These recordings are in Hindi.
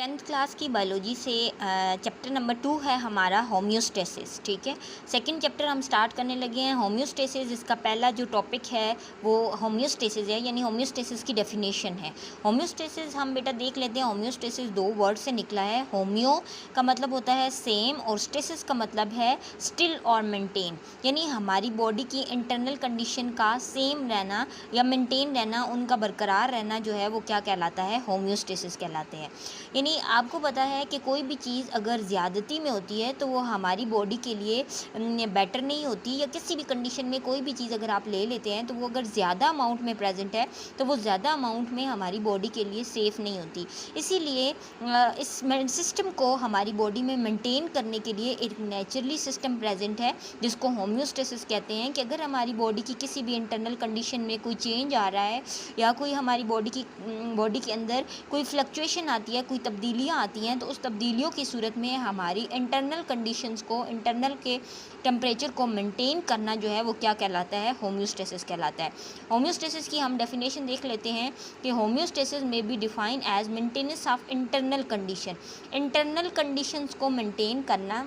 टेंथ क्लास की बायोलॉजी से चैप्टर नंबर 2 है हमारा होम्योस्टेसिस। ठीक है, सेकंड चैप्टर हम स्टार्ट करने लगे हैं होम्योस्टेसिस। इसका पहला जो टॉपिक है वो होम्योस्टेसिस है, यानी होम्योस्टेसिस की डेफिनेशन है। होम्योस्टेसिस हम बेटा देख लेते हैं। होम्योस्टेसिस दो वर्ड से निकला है। होम्यो का मतलब होता है सेम और स्टेसिस का मतलब है स्टिल और मेंटेन, यानी हमारी बॉडी की इंटरनल कंडीशन का सेम रहना या मेंटेन रहना, उनका बरकरार रहना जो है वो क्या कहलाता है, होम्योस्टेसिस कहलाते हैं। यानी आपको पता है कि कोई भी चीज़ अगर ज़्यादती में होती है तो वो हमारी बॉडी के लिए बेटर नहीं होती, या किसी भी कंडीशन में कोई भी चीज़ अगर आप ले लेते हैं तो वो अगर ज़्यादा अमाउंट में प्रेजेंट है तो वो ज़्यादा अमाउंट में हमारी बॉडी के लिए सेफ़ नहीं होती। इसीलिए इस सिस्टम को हमारी बॉडी में मेंटेन करने के लिए एक नेचुरली सिस्टम प्रेजेंट है जिसको होम्योस्टेसिस कहते हैं। कि अगर हमारी बॉडी की किसी भी इंटरनल कंडीशन में कोई चेंज आ रहा है या कोई हमारी बॉडी के अंदर कोई फ्लक्चुएशन आती है, कोई तब्दीलियाँ आती हैं, तो उस तब्दीलियों की सूरत में हमारी इंटरनल कंडीशंस को, इंटरनल के टेम्परेचर को मेंटेन करना जो है वो क्या कहलाता है, होम्योस्टेसिस कहलाता है। होम्योस्टेसिस की हम डेफिनेशन देख लेते हैं कि होम्योस्टेसिस में be define as maintenance of internal condition. Internal conditions को मेंटेन करना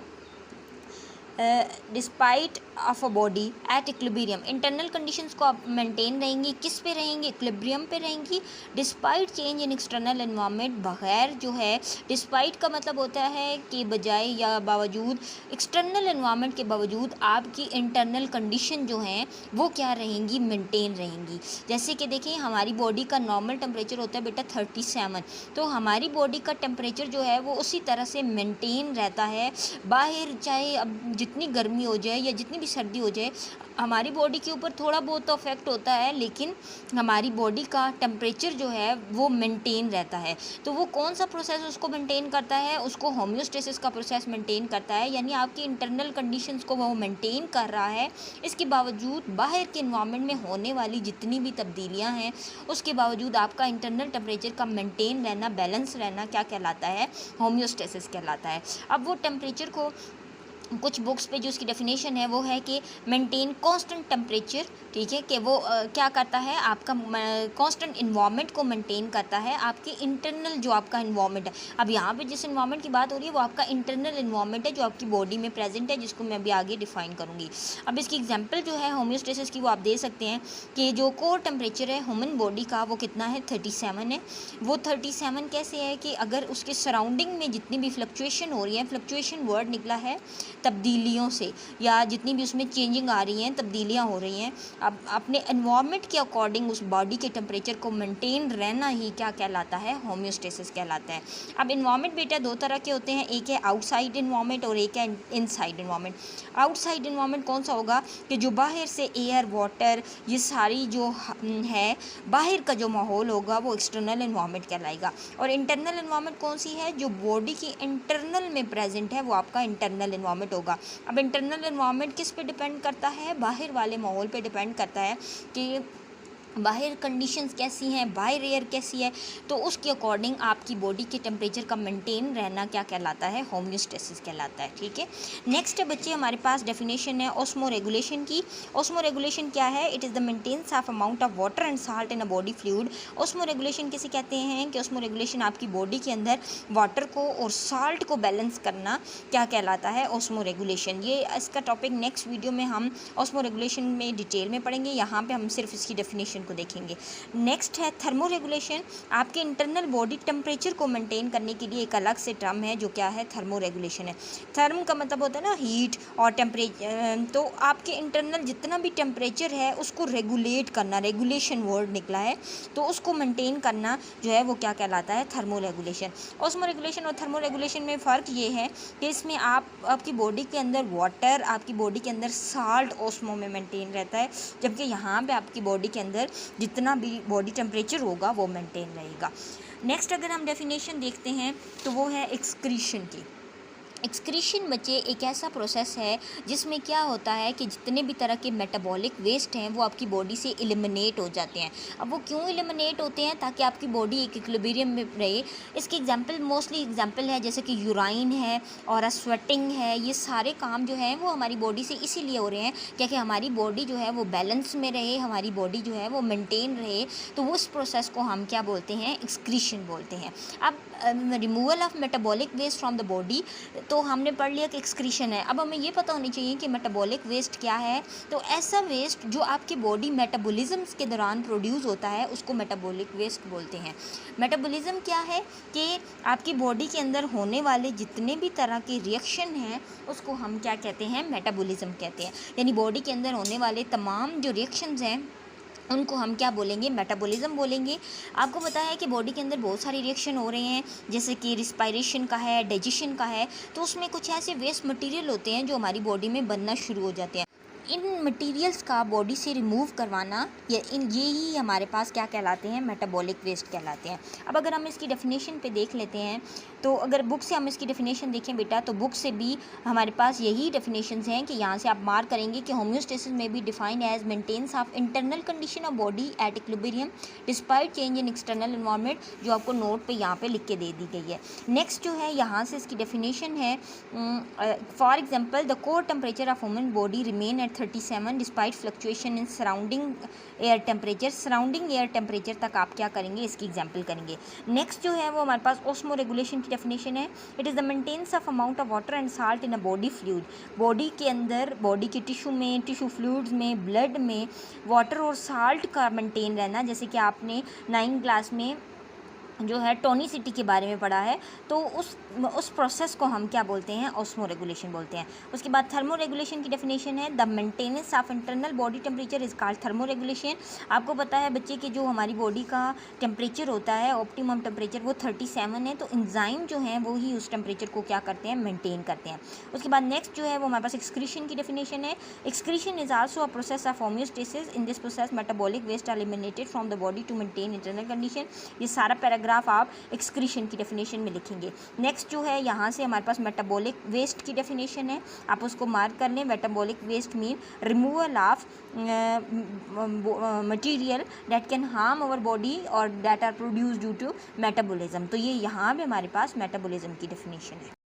despite of a body at equilibrium. Internal conditions को आप मेंटेन रहेंगी, किस पे रहेंगी, इक्विलिब्रियम पे रहेंगी, despite change in external environment. बगैर जो है, डिस्पाइट का मतलब होता है कि बजाय या बावजूद, एक्सटर्नल एनवायरनमेंट के बावजूद आपकी इंटरनल कंडीशन जो हैं वो क्या रहेंगी, मेंटेन रहेंगी। जैसे कि देखिए हमारी बॉडी का नॉर्मल टेम्परेचर होता है बेटा 37, तो हमारी बॉडी का टेम्परेचर जो है वो उसी तरह से मेंटेन रहता है। बाहर चाहे अब जितनी गर्मी हो जाए या जितनी भी सर्दी हो जाए, हमारी बॉडी के ऊपर थोड़ा बहुत तो अफेक्ट होता है, लेकिन हमारी बॉडी का टेम्परेचर जो है वो मेंटेन रहता है। तो वो कौन सा प्रोसेस उसको मेंटेन करता है, उसको होम्योस्टेसिस का प्रोसेस मेंटेन करता है। यानी आपकी इंटरनल कंडीशंस को वो मेंटेन कर रहा है, इसके बावजूद बाहर के इन्वायरमेंट में होने वाली जितनी भी तब्दीलियाँ हैं उसके बावजूद आपका इंटरनल टेम्परेचर का मेंटेन रहना, बैलेंस रहना क्या कहलाता है, होम्योस्टेसिस कहलाता है। अब वो टेम्परेचर को कुछ बुक्स पे जो उसकी डेफिनेशन है वो है कि मेंटेन कांस्टेंट टेम्परेचर। ठीक है, कि वो क्या करता है, आपका कांस्टेंट इन्वायरमेंट को मेंटेन करता है, आपके इंटरनल जो आपका इन्वायरमेंट है। अब यहाँ पे जिस इन्वायरमेंट की बात हो रही है वो आपका इंटरनल इन्वायरमेंट है जो आपकी बॉडी में प्रेजेंट है, जिसको मैं अभी आगे डिफाइन करूँगी। अब इसकी एग्जाम्पल जो है होम्योस्टेसिस की वो आप दे सकते हैं कि जो कोर टेम्परेचर है ह्यूमन बॉडी का वो कितना है, 37 है। वो 37 कैसे है कि अगर उसके सराउंडिंग में जितनी भी फ्लक्चुएशन हो रही है, फ्लक्चुएशन वर्ड निकला है तब्दीलियों से, या जितनी भी उसमें चेंजिंग आ रही हैं, तब्दीलियाँ हो रही हैं, अब अपने एनवायरनमेंट के अकॉर्डिंग उस बॉडी के टेम्परेचर को मेंटेन रहना ही क्या कहलाता है, होम्योस्टेसिस कहलाता है। अब इन्वायरमेंट बेटा दो तरह के होते हैं, एक है आउटसाइड इन्वायरमेंट और एक है इनसाइड इन्वायरमेंट। आउटसाइड इन्वायरमेंट कौन सा होगा कि जो बाहर से एयर, वाटर, ये सारी जो है बाहर का जो माहौल होगा वो एक्सटर्नल इन्वायरमेंट कहलाएगा। और इंटरनल इन्वायरमेंट कौन सी है, जो बॉडी की इंटरनल में प्रेजेंट है वो आपका इंटरनल इन्वायरमेंट होगा। अब इंटरनल एनवायरनमेंट किस पे डिपेंड करता है, बाहर वाले माहौल पे डिपेंड करता है कि बाहर कंडीशंस कैसी हैं, बाहर एयर कैसी है, तो उसके अकॉर्डिंग आपकी बॉडी के टेम्परेचर का मेंटेन रहना क्या कहलाता है, होम्योस्टेसिस कहलाता है। ठीक है, नेक्स्ट है बच्चे हमारे पास डेफिनेशन है ऑस्मो रेगुलेशन की। ऑस्मो रेगुलेशन क्या है, it is the maintenance of amount of water and salt in a body fluid. Osmo regulation किसे कहते हैं कि ऑस्मो रेगुलेशन आपकी बॉडी के अंदर वाटर को और साल्ट को बैलेंस करना क्या कहलाता है, ऑस्मो रेगुलेशन। ये इसका टॉपिक नेक्स्ट वीडियो में हम ऑस्मो रेगुलेशन में डिटेल में पढ़ेंगे, यहाँ पे हम सिर्फ इसकी डेफिनेशन को देखेंगे। नेक्स्ट है थर्मो रेगुलेशन। आपके इंटरनल बॉडी टेम्परेचर को मेंटेन करने के लिए एक अलग से टर्म है जो क्या है, थर्मो रेगुलेशन है। थर्म का मतलब होता है ना हीट, और टेम्परेचर, तो आपके इंटरनल जितना भी टेम्परेचर है उसको रेगुलेट करना, रेगुलेशन वर्ड निकला है, तो उसको मेंटेन करना जो है वो क्या कहलाता है, थर्मो रेगुलेशन। ऑस्मो रेगुलेशन और थर्मो रेगुलेशन में फ़र्क ये है कि इसमें आपकी बॉडी के अंदर वाटर, आपकी बॉडी के अंदर साल्ट ऑस्मो में मेंटेन रहता है, जबकि यहाँ पे आपकी बॉडी के अंदर जितना भी बॉडी टेम्परेचर होगा वो मेंटेन रहेगा। नेक्स्ट अगर हम डेफिनेशन देखते हैं तो वो है एक्सक्रीशन की। एक्सक्रीशन बच्चे एक ऐसा प्रोसेस है जिसमें क्या होता है कि जितने भी तरह के मेटाबॉलिक वेस्ट हैं वो आपकी बॉडी से एलिमिनेट हो जाते हैं। अब वो क्यों एलिमिनेट होते हैं, ताकि आपकी बॉडी एक इक्विलिब्रियम में रहे। इसकी एग्जांपल, मोस्टली एग्जांपल है जैसे कि यूराइन है और स्वेटिंग है, ये सारे काम जो हैं वो हमारी बॉडी से इसीलिए हो रहे हैं क्योंकि हमारी बॉडी जो है वो बैलेंस में रहे, हमारी बॉडी जो है वो मेनटेन रहे। तो वो उस प्रोसेस को हम क्या बोलते हैं, एक्सक्रीशन बोलते हैं। अब removal of metabolic waste from the body, तो हमने पढ़ लिया कि एक्सक्रीशन है। अब हमें ये पता होनी चाहिए कि मेटाबॉलिक वेस्ट क्या है। तो ऐसा वेस्ट जो आपकी बॉडी मेटाबॉलिज्म के दौरान प्रोड्यूस होता है उसको मेटाबॉलिक वेस्ट बोलते हैं। मेटाबॉलिज्म क्या है कि आपकी बॉडी के अंदर होने वाले जितने भी तरह के रिएक्शन हैं उसको हम क्या कहते हैं, मेटाबॉलिज्म कहते हैं। यानी बॉडी के अंदर होने वाले तमाम जो रिएक्शंस हैं उनको हम क्या बोलेंगे, मेटाबॉलिज्म बोलेंगे। आपको पता है कि बॉडी के अंदर बहुत सारे रिएक्शन हो रहे हैं, जैसे कि रिस्पायरेशन का है, डाइजेशन का है, तो उसमें कुछ ऐसे वेस्ट मटेरियल होते हैं जो हमारी बॉडी में बनना शुरू हो जाते हैं। इन मटेरियल्स का बॉडी से रिमूव करवाना या ये ही हमारे पास क्या कहलाते हैं, मेटाबॉलिक वेस्ट कहलाते हैं। अब अगर हम इसकी डेफिनेशन पे देख लेते हैं, तो अगर बुक से हम इसकी डेफिनेशन देखें बेटा, तो बुक से भी हमारे पास यही डेफिनेशंस हैं कि यहाँ से आप मार्क करेंगे कि होम्योस्टेसिस में be defined as maintenance of internal condition of body at equilibrium despite change in external environment, जो आपको नोट पे यहाँ पे लिख के दे दी गई है। नेक्स्ट जो है यहाँ से इसकी डेफिनेशन है, for example the core temperature of human body remain at 37 despite fluctuation in surrounding air temperature. Surrounding air temperature तक आप क्या करेंगे, इसकी एग्जाम्पल करेंगे। नेक्स्ट जो है वो हमारे पास ऑस्मो रेगुलेशन की डेफिनेशन है, it is the maintenance of amount of water and salt in a body fluid. Body के अंदर, बॉडी के टिश्यू में, टिश्यू फ्लूइड्स में, ब्लड में वाटर और साल्ट का मेंटेन रहना। जैसे कि आपने 9th क्लास में जो है टोनिसिटी के बारे में पढ़ा है, तो उस प्रोसेस को हम क्या बोलते हैं, ऑस्मो रेगुलेशन बोलते हैं। उसके बाद थर्मो रेगुलेशन की डेफिनेशन है, the maintenance of internal body temperature is called thermo regulation. आपको पता है बच्चे कि जो हमारी बॉडी का टेम्परेचर होता है, ऑप्टिमम टेम्परेचर, वो 37 है। तो एंजाइम जो हैं वो ही उस टेम्परेचर को क्या करते हैं, मेंटेन करते हैं। उसके बाद नेक्स्ट जो है वो हमारे पास एक्सक्रीशन की डेफिनेशन है, excretion is also a process of homeostasis. In this process metabolic waste are eliminated from the body to maintain internal condition. ये सारा पैराग्राफ आप एक्सक्रीशन की डेफिनेशन में लिखेंगे। नेक्स्ट जो है यहाँ से हमारे पास मेटाबॉलिक वेस्ट की डेफिनेशन है, आप उसको मार्क कर लें। Metabolic waste mean removal of material that can harm our body और that are produce due to metabolism. तो ये यहाँ पे हमारे पास मेटाबॉलिज्म की डेफिनेशन है।